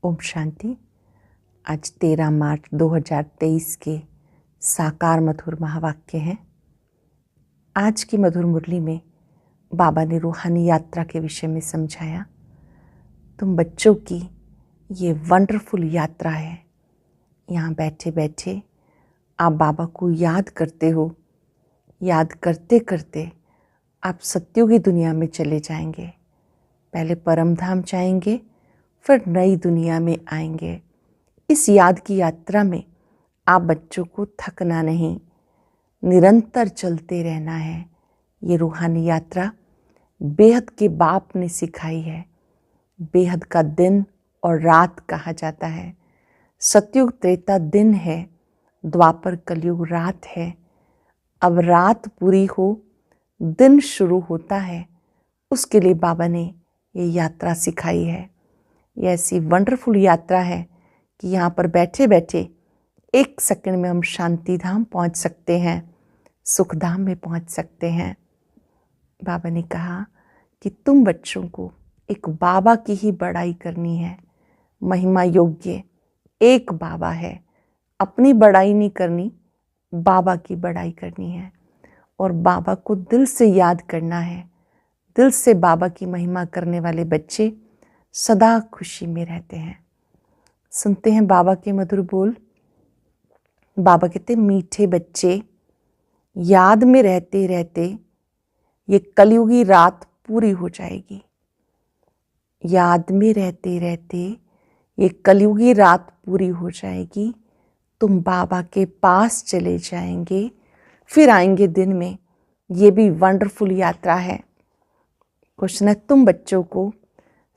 ओम शांति। आज 13 मार्च 2023 के साकार मधुर महावाक्य हैं। आज की मधुर मुरली में बाबा ने रूहानी यात्रा के विषय में समझाया। तुम बच्चों की ये वंडरफुल यात्रा है। यहाँ बैठे बैठे आप बाबा को याद करते हो। याद करते करते आप सत्यों की दुनिया में चले जाएंगे। पहले परम धाम जाएंगे, फिर नई दुनिया में आएंगे। इस याद की यात्रा में आप बच्चों को थकना नहीं, निरंतर चलते रहना है। ये रूहानी यात्रा बेहद के बाप ने सिखाई है। बेहद का दिन और रात कहा जाता है। सतयुग त्रेता दिन है, द्वापर कलयुग रात है। अब रात पूरी हो, दिन शुरू होता है। उसके लिए बाबा ने ये यात्रा सिखाई है। ये ऐसी वंडरफुल यात्रा है कि यहाँ पर बैठे बैठे 1 सेकंड में हम शांति धाम पहुँच सकते हैं, सुख धाम में पहुँच सकते हैं। बाबा ने कहा कि तुम बच्चों को एक बाबा की ही बड़ाई करनी है। महिमा योग्य एक बाबा है। अपनी बड़ाई नहीं करनी, बाबा की बड़ाई करनी है और बाबा को दिल से याद करना है। दिल से बाबा की महिमा करने वाले बच्चे सदा खुशी में रहते हैं। सुनते हैं बाबा के मधुर बोल। बाबा कहते, मीठे बच्चे, याद में रहते रहते ये कलयुगी रात पूरी हो जाएगी। याद में रहते रहते ये कलयुगी रात पूरी हो जाएगी। तुम बाबा के पास चले जाएंगे, फिर आएंगे दिन में। ये भी वंडरफुल यात्रा है। क्वेश्चन है, तुम बच्चों को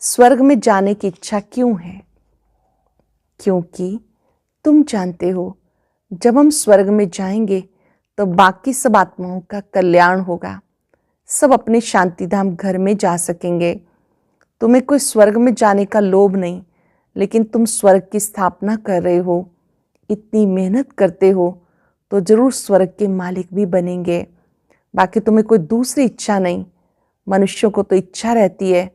स्वर्ग में जाने की इच्छा क्यों है? क्योंकि तुम जानते हो जब हम स्वर्ग में जाएंगे तो बाकी सब आत्माओं का कल्याण होगा। सब अपने शांतिधाम घर में जा सकेंगे। तुम्हें कोई स्वर्ग में जाने का लोभ नहीं, लेकिन तुम स्वर्ग की स्थापना कर रहे हो। इतनी मेहनत करते हो तो जरूर स्वर्ग के मालिक भी बनेंगे। बाकी तुम्हें कोई दूसरी इच्छा नहीं। मनुष्यों को तो इच्छा रहती है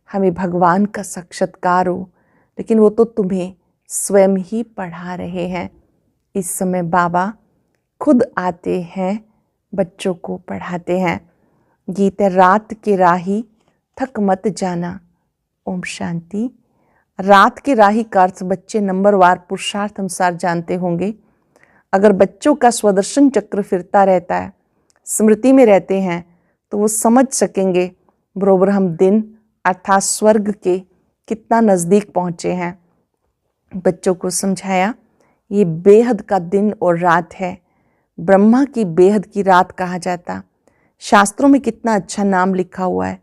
हमें भगवान का साक्षात्कार हो, लेकिन वो तो तुम्हें स्वयं ही पढ़ा रहे हैं। इस समय बाबा खुद आते हैं, बच्चों को पढ़ाते हैं। गीत है, रात के राही थक मत जाना। ओम शांति। रात के राही का अर्थ बच्चे नंबरवार पुरुषार्थ अनुसार जानते होंगे। अगर बच्चों का स्वदर्शन चक्र फिरता रहता है, स्मृति में रहते हैं, तो वो समझ सकेंगे बरोबर हम दिन अर्थात स्वर्ग के कितना नज़दीक पहुँचे हैं। बच्चों को समझाया ये बेहद का दिन और रात है। ब्रह्मा की बेहद की रात कहा जाता। शास्त्रों में कितना अच्छा नाम लिखा हुआ है।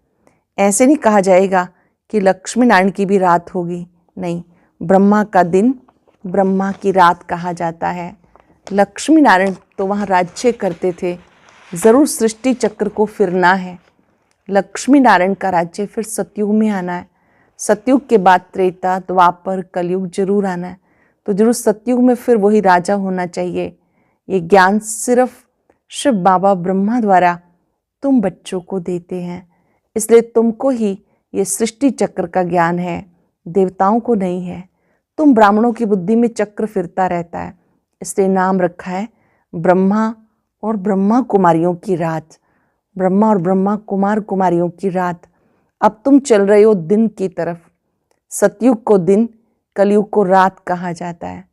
ऐसे नहीं कहा जाएगा कि लक्ष्मी नारायण की भी रात होगी। नहीं, ब्रह्मा का दिन ब्रह्मा की रात कहा जाता है। लक्ष्मी नारायण तो वहाँ राज्य करते थे। ज़रूर सृष्टि चक्र को फिरना है। लक्ष्मी नारायण का राज्य फिर सतयुग में आना है। सतयुग के बाद त्रेता, द्वापर, कलयुग जरूर आना है। तो जरूर सतयुग में फिर वही राजा होना चाहिए। ये ज्ञान सिर्फ शिव बाबा ब्रह्मा द्वारा तुम बच्चों को देते हैं। इसलिए तुमको ही ये सृष्टि चक्र का ज्ञान है, देवताओं को नहीं है। तुम ब्राह्मणों की बुद्धि में चक्र फिरता रहता है, इसलिए नाम रखा है ब्रह्मा और ब्रह्मा कुमारियों की रात। ब्रह्मा और ब्रह्मा कुमार कुमारियों की रात। अब तुम चल रहे हो दिन की तरफ। सतयुग को दिन, कलयुग को रात कहा जाता है।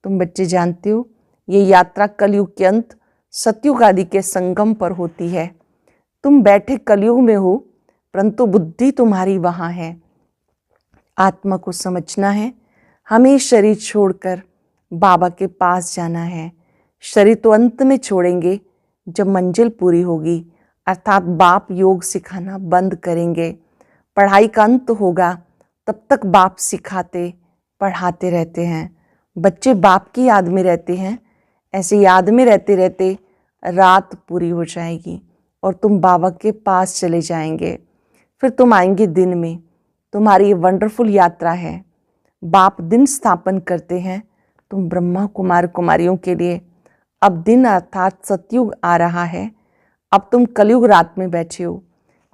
तुम बच्चे जानते हो ये यात्रा कलयुग के अंत, सतयुग आदि के संगम पर होती है। तुम बैठे कलयुग में हो, परंतु बुद्धि तुम्हारी वहाँ है। आत्मा को समझना है, हमें शरीर छोड़कर बाबा के पास जाना है। शरीर तो अंत में छोड़ेंगे जब मंजिल पूरी होगी, अर्थात बाप योग सिखाना बंद करेंगे। पढ़ाई का अंत होगा, तब तक बाप सिखाते पढ़ाते रहते हैं। बच्चे बाप की याद में रहते हैं। ऐसे याद में रहते रहते रात पूरी हो जाएगी और तुम बाबा के पास चले जाएंगे। फिर तुम आएंगे दिन में। तुम्हारी ये वंडरफुल यात्रा है। बाप दिन स्थापन करते हैं तुम ब्रह्मा कुमार कुमारियों के लिए। अब दिन अर्थात सतयुग आ रहा है। अब तुम कलयुग रात में बैठे हो।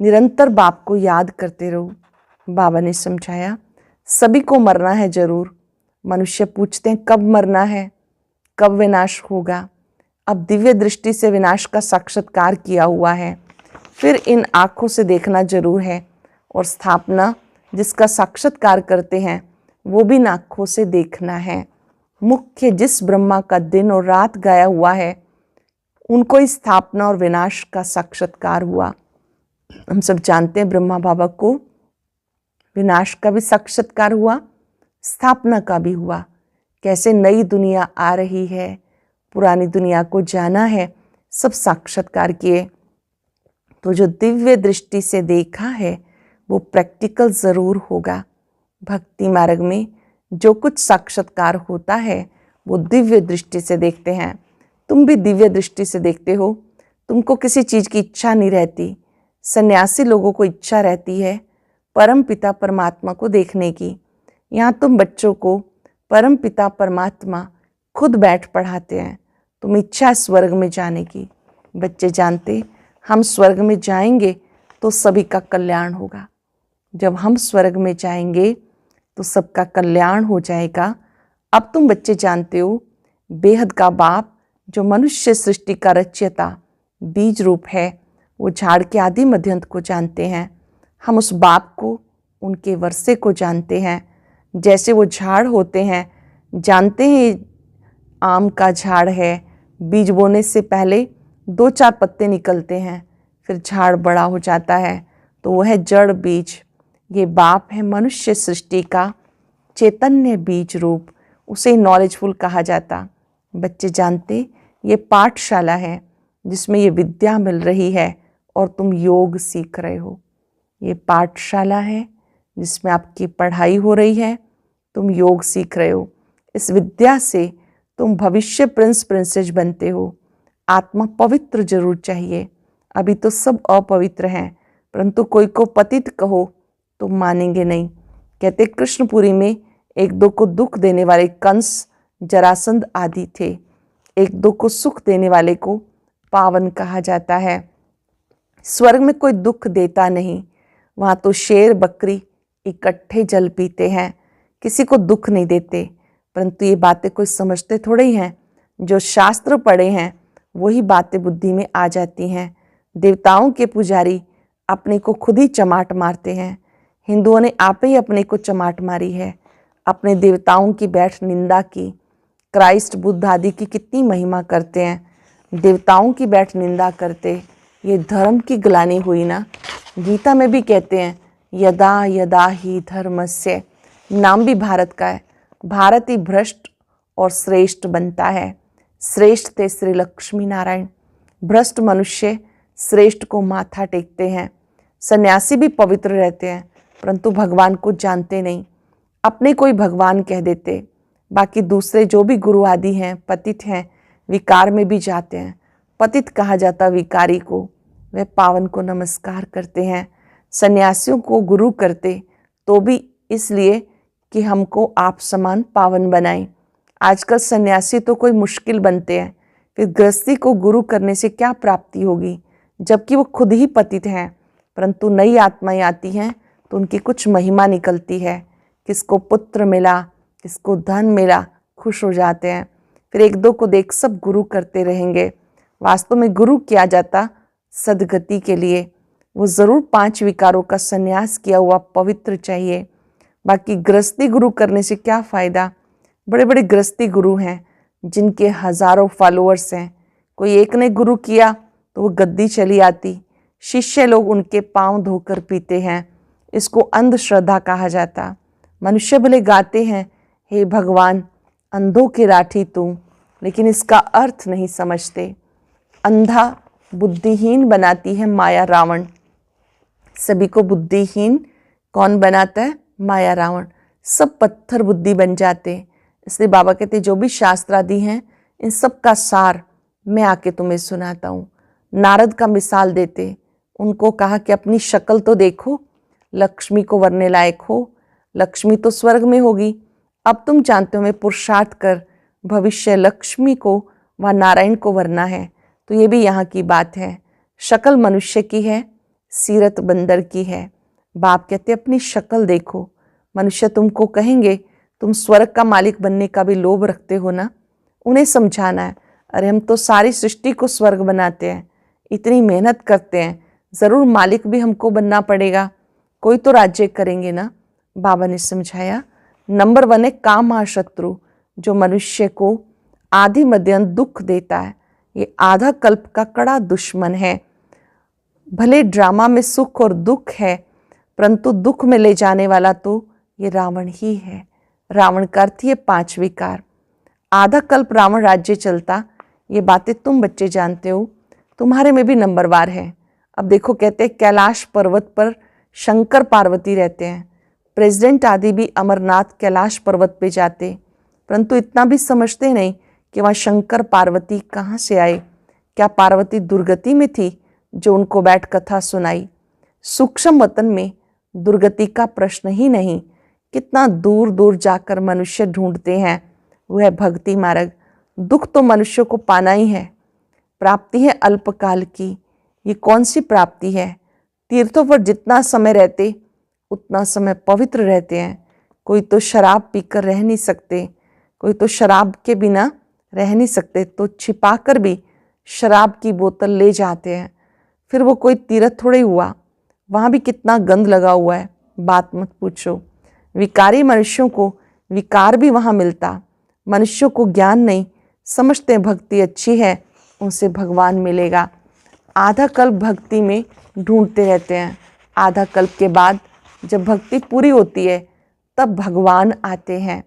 निरंतर बाप को याद करते रहो। बाबा ने समझाया सभी को मरना है जरूर। मनुष्य पूछते हैं कब मरना है, कब विनाश होगा। अब दिव्य दृष्टि से विनाश का साक्षात्कार किया हुआ है, फिर इन आँखों से देखना जरूर है। और स्थापना जिसका साक्षात्कार करते हैं वो भी इन आँखों से देखना है। मुख्य जिस ब्रह्मा का दिन और रात गाया हुआ है उनको ही स्थापना और विनाश का साक्षात्कार हुआ। हम सब जानते हैं ब्रह्मा बाबा को विनाश का भी साक्षात्कार हुआ, स्थापना का भी हुआ। कैसे नई दुनिया आ रही है, पुरानी दुनिया को जाना है, सब साक्षात्कार किए। तो जो दिव्य दृष्टि से देखा है वो प्रैक्टिकल जरूर होगा। भक्ति मार्ग में जो कुछ साक्षात्कार होता है वो दिव्य दृष्टि से देखते हैं। तुम भी दिव्य दृष्टि से देखते हो। तुमको किसी चीज़ की इच्छा नहीं रहती। सन्यासी लोगों को इच्छा रहती है परम पिता परमात्मा को देखने की। यहाँ तुम बच्चों को परम पिता परमात्मा खुद बैठ पढ़ाते हैं। तुम इच्छा स्वर्ग में जाने की। बच्चे जानते हम स्वर्ग में जाएंगे तो सभी का कल्याण होगा। जब हम स्वर्ग में जाएंगे तो सबका कल्याण हो जाएगा। अब तुम बच्चे जानते हो बेहद का बाप जो मनुष्य सृष्टि का रचयिता बीज रूप है वो झाड़ के आदि मध्यंत को जानते हैं। हम उस बाप को, उनके वर्षे को जानते हैं। जैसे वो झाड़ होते हैं, जानते हैं आम का झाड़ है, बीज बोने से पहले 2-4 पत्ते निकलते हैं, फिर झाड़ बड़ा हो जाता है तो वह है जड़ बीज। ये बाप है मनुष्य सृष्टि का चैतन्य बीज रूप, उसे नॉलेजफुल कहा जाता। बच्चे जानते ये पाठशाला है जिसमें ये विद्या मिल रही है और तुम योग सीख रहे हो। ये पाठशाला है जिसमें आपकी पढ़ाई हो रही है, तुम योग सीख रहे हो। इस विद्या से तुम भविष्य प्रिंस प्रिंसेस बनते हो। आत्मा पवित्र जरूर चाहिए। अभी तो सब अपवित्र हैं, परंतु कोई को पतित कहो तो मानेंगे नहीं। कहते कृष्णपुरी में 1-2 को दुख देने वाले कंस, जरासंध आदि थे। 1-2 को सुख देने वाले को पावन कहा जाता है। स्वर्ग में कोई दुख देता नहीं, वहाँ तो शेर बकरी इकट्ठे जल पीते हैं, किसी को दुख नहीं देते। परंतु ये बातें कोई समझते थोड़े ही हैं। जो शास्त्र पढ़े हैं वही बातें बुद्धि में आ जाती हैं। देवताओं के पुजारी अपने को खुद ही चमाट मारते हैं। हिंदुओं ने आप ही अपने को चमाट मारी है, अपने देवताओं की बैठ निंदा की। क्राइस्ट बुद्ध आदि की कितनी महिमा करते हैं, देवताओं की बैठ निंदा करते। ये धर्म की ग्लानि हुई ना। गीता में भी कहते हैं यदा यदा ही धर्मस्य, नाम भी भारत का है। भारत ही भ्रष्ट और श्रेष्ठ बनता है। श्रेष्ठ थे श्री लक्ष्मी नारायण। भ्रष्ट मनुष्य श्रेष्ठ को माथा टेकते हैं। सन्यासी भी पवित्र रहते हैं परंतु भगवान को जानते नहीं, अपने कोई भगवान कह देते। बाकी दूसरे जो भी गुरु आदि हैं पतित हैं, विकार में भी जाते हैं। पतित कहा जाता विकारी को, वे पावन को नमस्कार करते हैं। सन्यासियों को गुरु करते तो भी इसलिए कि हमको आप समान पावन बनाएं। आजकल सन्यासी तो कोई मुश्किल बनते हैं, फिर गृहस्थी को गुरु करने से क्या प्राप्ति होगी जबकि वो खुद ही पतित हैं। परंतु नई आत्माएं आती हैं तो उनकी कुछ महिमा निकलती है। किसको पुत्र मिला, किसको धन मिला, खुश हो जाते हैं। फिर 1-2 को देख सब गुरु करते रहेंगे। वास्तव में गुरु किया जाता सदगति के लिए। वो ज़रूर 5 विकारों का संन्यास किया हुआ पवित्र चाहिए। बाकी गृहस्थी गुरु करने से क्या फ़ायदा। बड़े बड़े गृहस्थी गुरु हैं जिनके हज़ारों फॉलोअर्स हैं। कोई एक ने गुरु किया तो वो गद्दी चली आती। शिष्य लोग उनके पांव धोकर पीते हैं। इसको अंधश्रद्धा कहा जाता। मनुष्य भले गाते हैं हे भगवान अंधों की राठी तू, लेकिन इसका अर्थ नहीं समझते। अंधा बुद्धिहीन बनाती है माया रावण। सभी को बुद्धिहीन कौन बनाता है? माया रावण। सब पत्थर बुद्धि बन जाते। इसलिए बाबा कहते जो भी शास्त्र आदि हैं इन सब का सार मैं आके तुम्हें सुनाता हूँ। नारद का मिसाल देते, उनको कहा कि अपनी शक्ल तो देखो, लक्ष्मी को वरने लायक हो। लक्ष्मी तो स्वर्ग में होगी। अब तुम जानते हो मैं पुरुषार्थ कर भविष्य लक्ष्मी को व नारायण को वरना है। तो ये भी यहाँ की बात है। शक्ल मनुष्य की है, सीरत बंदर की है। बाप कहते अपनी शक्ल देखो, मनुष्य तुमको कहेंगे तुम स्वर्ग का मालिक बनने का भी लोभ रखते हो ना। उन्हें समझाना है, अरे हम तो सारी सृष्टि को स्वर्ग बनाते हैं, इतनी मेहनत करते हैं, ज़रूर मालिक भी हमको बनना पड़ेगा, कोई तो राज्य करेंगे ना। बाबा ने समझाया, नंबर 1 है काम महाशत्रु, जो मनुष्य को आदि मध्य अंत दुख देता है। ये आधा कल्प का कड़ा दुश्मन है। भले ड्रामा में सुख और दुख है, परंतु दुख में ले जाने वाला तो ये रावण ही है। रावण का अर्थ ये 5 विकार। आधा कल्प रावण राज्य चलता, ये बातें तुम बच्चे जानते हो, तुम्हारे में भी नंबरवार है। अब देखो, कहते हैं कैलाश पर्वत पर शंकर पार्वती रहते हैं, प्रेसिडेंट आदि भी अमरनाथ कैलाश पर्वत पे जाते, परंतु इतना भी समझते नहीं कि वहाँ शंकर पार्वती कहाँ से आए। क्या पार्वती दुर्गति में थी जो उनको बैठ कथा सुनाई? सूक्ष्म वतन में दुर्गति का प्रश्न ही नहीं। कितना दूर दूर जाकर मनुष्य ढूंढते हैं, वह है भक्ति मार्ग। दुख तो मनुष्य को पाना ही है, प्राप्ति है अल्पकाल की। ये कौन सी प्राप्ति है? तीर्थों पर जितना समय रहते उतना समय पवित्र रहते हैं। कोई तो शराब पीकर रह नहीं सकते, कोई तो शराब के बिना रह नहीं सकते, तो छिपाकर भी शराब की बोतल ले जाते हैं। फिर वो कोई तीर्थ थोड़े हुआ, वहाँ भी कितना गंद लगा हुआ है, बात मत पूछो। विकारी मनुष्यों को विकार भी वहाँ मिलता। मनुष्यों को ज्ञान नहीं, समझते हैं भक्ति अच्छी है, उनसे भगवान मिलेगा। आधा कल्प भक्ति में ढूंढते रहते हैं। आधा कल्प के बाद जब भक्ति पूरी होती है तब भगवान आते हैं।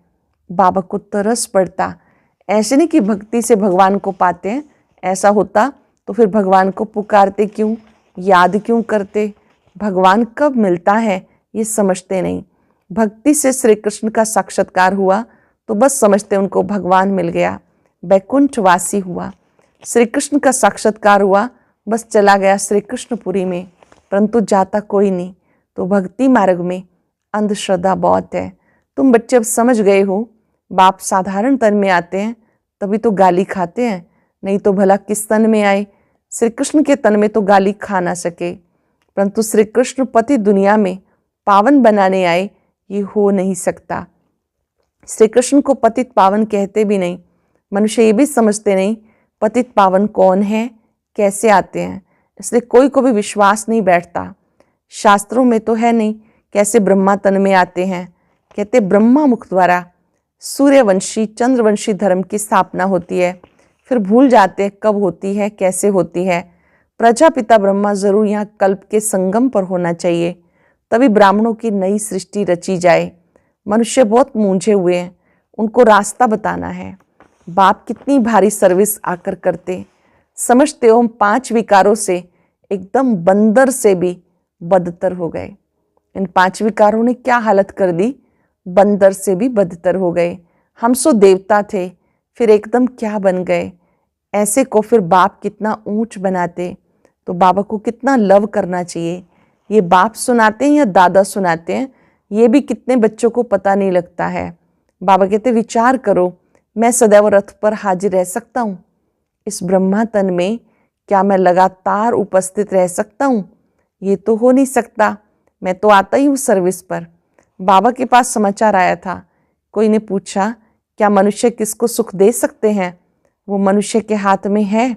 बाबा को तरस पड़ता, ऐसे नहीं कि भक्ति से भगवान को पाते हैं। ऐसा होता तो फिर भगवान को पुकारते क्यों, याद क्यों करते? भगवान कब मिलता है ये समझते नहीं। भक्ति से श्री कृष्ण का साक्षात्कार हुआ तो बस समझते उनको भगवान मिल गया, बैकुंठवासी हुआ। श्री कृष्ण का साक्षात्कार हुआ, बस चला गया श्री कृष्णपुरी में, परंतु जाता कोई नहीं। तो भक्ति मार्ग में अंधश्रद्धा बहुत है। तुम बच्चे अब समझ गए हो, बाप साधारण तन में आते हैं तभी तो गाली खाते हैं, नहीं तो भला किस तन में आए? श्री कृष्ण के तन में तो गाली खा ना सके, परंतु श्री कृष्ण पति दुनिया में पावन बनाने आए, ये हो नहीं सकता। श्री कृष्ण को पतित पावन कहते भी नहीं। मनुष्य ये भी समझते नहीं पतित पावन कौन है, कैसे आते हैं, इसलिए कोई को भी विश्वास नहीं बैठता। शास्त्रों में तो है नहीं कैसे ब्रह्मा तन में आते हैं। कहते ब्रह्मा मुख द्वारा सूर्यवंशी चंद्रवंशी धर्म की स्थापना होती है, फिर भूल जाते हैं कब होती है, कैसे होती है। प्रजापिता ब्रह्मा जरूर यहाँ कल्प के संगम पर होना चाहिए, तभी ब्राह्मणों की नई सृष्टि रची जाए। मनुष्य बहुत मूंझे हुए हैं, उनको रास्ता बताना है। बाप कितनी भारी सर्विस आकर करते, समझते हो हम 5 विकारों से एकदम बंदर से भी बदतर हो गए। इन 5 विकारों ने क्या हालत कर दी, बंदर से भी बदतर हो गए। हम सो देवता थे, फिर एकदम क्या बन गए। ऐसे को फिर बाप कितना ऊंच बनाते, तो बाबा को कितना लव करना चाहिए। ये बाप सुनाते हैं या दादा सुनाते हैं, ये भी कितने बच्चों को पता नहीं लगता है। बाबा कहते विचार करो, मैं सदैव रथ पर हाजिर रह सकता हूँ इस ब्रह्मा तन में? क्या मैं लगातार उपस्थित रह सकता हूँ? ये तो हो नहीं सकता। मैं तो आता ही हूँ सर्विस पर। बाबा के पास समाचार आया था, कोई ने पूछा क्या मनुष्य किसको सुख दे सकते हैं, वो मनुष्य के हाथ में है?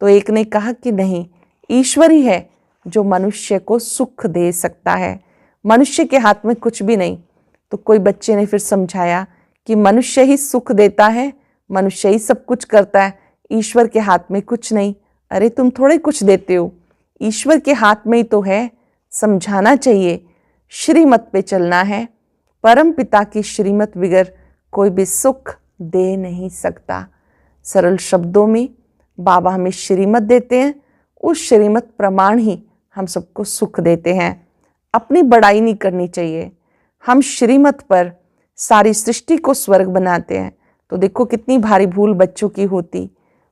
तो एक ने कहा कि नहीं, ईश्वर ही है जो मनुष्य को सुख दे सकता है, मनुष्य के हाथ में कुछ भी नहीं। तो कोई बच्चे ने फिर समझाया कि मनुष्य ही सुख देता है, मनुष्य ही सब कुछ करता है, ईश्वर के हाथ में कुछ नहीं। अरे तुम थोड़े कुछ देते हो, ईश्वर के हाथ में ही तो है। समझाना चाहिए, श्रीमत पे चलना है। परम पिता की श्रीमत बिगर कोई भी सुख दे नहीं सकता। सरल शब्दों में बाबा हमें श्रीमत देते हैं, उस श्रीमत प्रमाण ही हम सबको सुख देते हैं। अपनी बड़ाई नहीं करनी चाहिए। हम श्रीमत पर सारी सृष्टि को स्वर्ग बनाते हैं, तो देखो कितनी भारी भूल बच्चों की होती।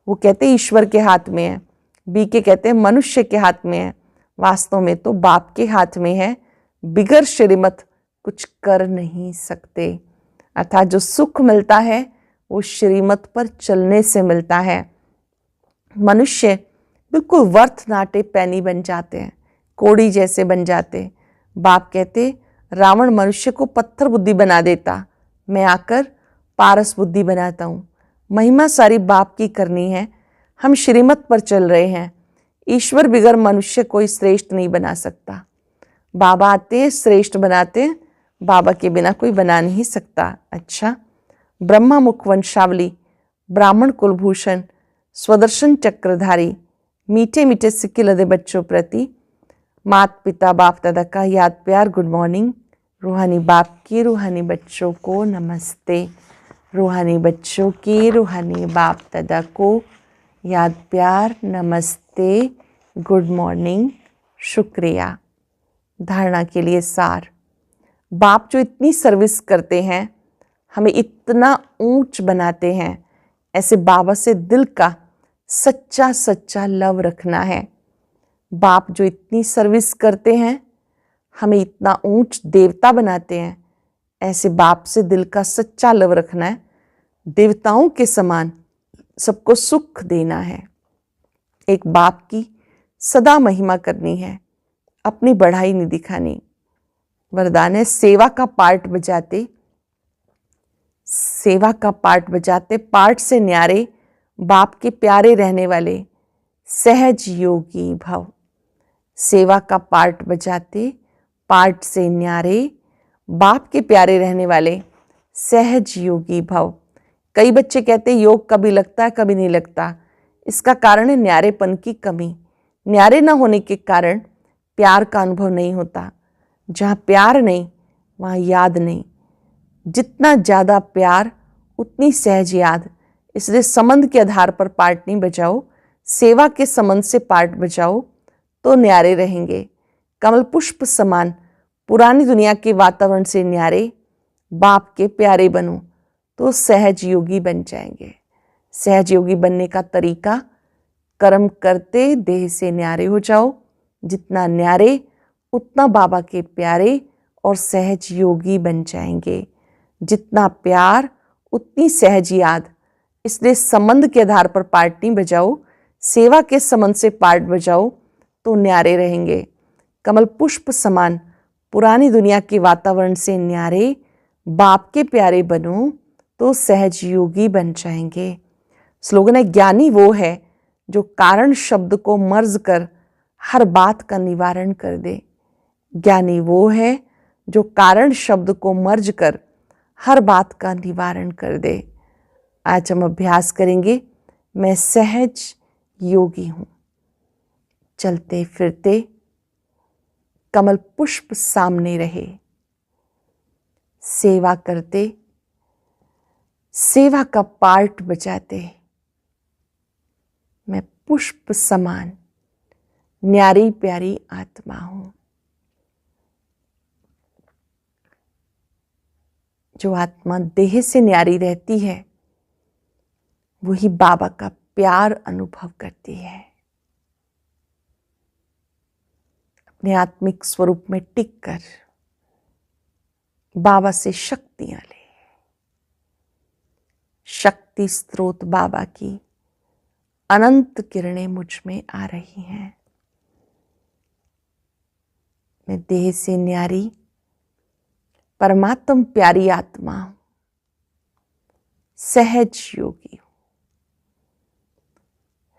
वो कहते ईश्वर के हाथ में है, बी के कहते हैं मनुष्य के हाथ में है, वास्तव में तो बाप के हाथ में है। बिगर श्रीमत कुछ कर नहीं सकते। अर्थात जो सुख मिलता है वो श्रीमत पर चलने से मिलता है। मनुष्य बिल्कुल वर्थ नाटे पैनी बन जाते हैं, कोड़ी जैसे बन जाते। बाप कहते रावण मनुष्य को पत्थर बुद्धि बना देता, मैं आकर पारस बुद्धि बनाता हूँ। महिमा सारी बाप की करनी है, हम श्रीमत पर चल रहे हैं। ईश्वर बिगर मनुष्य कोई श्रेष्ठ नहीं बना सकता। बाबा आते हैं, श्रेष्ठ बनाते हैं, बाबा के बिना कोई बना नहीं सकता। अच्छा, ब्रह्मा मुख वंशावली, ब्राह्मण कुलभूषण, स्वदर्शन चक्रधारी, मीठे मीठे सिक्के लदे बच्चों प्रति माता पिता बाप दादा का याद प्यार गुड मॉर्निंग। रूहानी बाप की रूहानी बच्चों को नमस्ते। रूहानी बच्चों की रूहानी बाप दादा को याद प्यार नमस्ते, गुड मॉर्निंग, शुक्रिया। धारणा के लिए सार। बाप जो इतनी सर्विस करते हैं, हमें इतना ऊंच बनाते हैं, ऐसे बाबा से दिल का सच्चा सच्चा लव रखना है। बाप जो इतनी सर्विस करते हैं, हमें इतना ऊंच देवता बनाते हैं, ऐसे बाप से दिल का सच्चा लव रखना है। देवताओं के समान सबको सुख देना है। एक बाप की सदा महिमा करनी है, अपनी बढ़ाई नहीं दिखानी। वरदान है सेवा का पार्ट बजाते, सेवा का पार्ट बजाते पार्ट से न्यारे, बाप के प्यारे रहने वाले सहज योगी भव। सेवा का पार्ट बजाते पार्ट से न्यारे, बाप के प्यारे रहने वाले सहज योगी भव। कई बच्चे कहते योग कभी लगता है कभी नहीं लगता। इसका कारण है न्यारेपन की कमी। न्यारे न होने के कारण प्यार का अनुभव नहीं होता। जहाँ प्यार नहीं वहाँ याद नहीं। जितना ज़्यादा प्यार उतनी सहज याद। इसलिए संबंध के आधार पर पार्ट नहीं बजाओ, सेवा के संबंध से पार्ट बजाओ तो न्यारे रहेंगे। कमल पुष्प समान पुरानी दुनिया के वातावरण से न्यारे, बाप के प्यारे बनो तो सहज योगी बन जाएंगे। सहज योगी बनने का तरीका, कर्म करते देह से न्यारे हो जाओ। जितना न्यारे उतना बाबा के प्यारे और सहज योगी बन जाएंगे। जितना प्यार उतनी सहज याद। इसलिए संबंध के आधार पर पार्ट नहीं बजाओ, सेवा के संबंध से पार्ट बजाओ तो न्यारे रहेंगे। कमल पुष्प समान पुरानी दुनिया के वातावरण से न्यारे, बाप के प्यारे बनो तो सहज योगी बन जाएंगे। स्लोगन है ज्ञानी वो है जो कारण शब्द को मर्ज कर हर बात का निवारण कर दे। ज्ञानी वो है जो कारण शब्द को मर्ज कर हर बात का निवारण कर दे। आज हम अभ्यास करेंगे, मैं सहज योगी हूँ। चलते फिरते कमल पुष्प सामने रहे, सेवा करते सेवा का पार्ट बजाते, मैं पुष्प समान न्यारी प्यारी आत्मा हूं। जो आत्मा देह से न्यारी रहती है वही बाबा का प्यार अनुभव करती है। अपने आत्मिक स्वरूप में टिक कर बाबा से शक्तियां ले। शक्ति स्रोत बाबा की अनंत किरणें मुझ में आ रही हैं। मैं देह से न्यारी परमात्म प्यारी आत्मा हूं, सहज योगी हूं।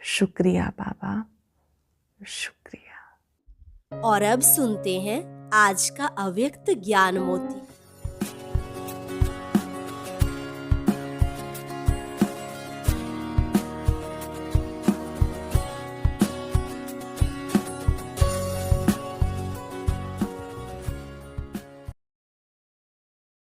शुक्रिया बाबा, शुक्रिया। और अब सुनते हैं आज का अव्यक्त ज्ञान मोती।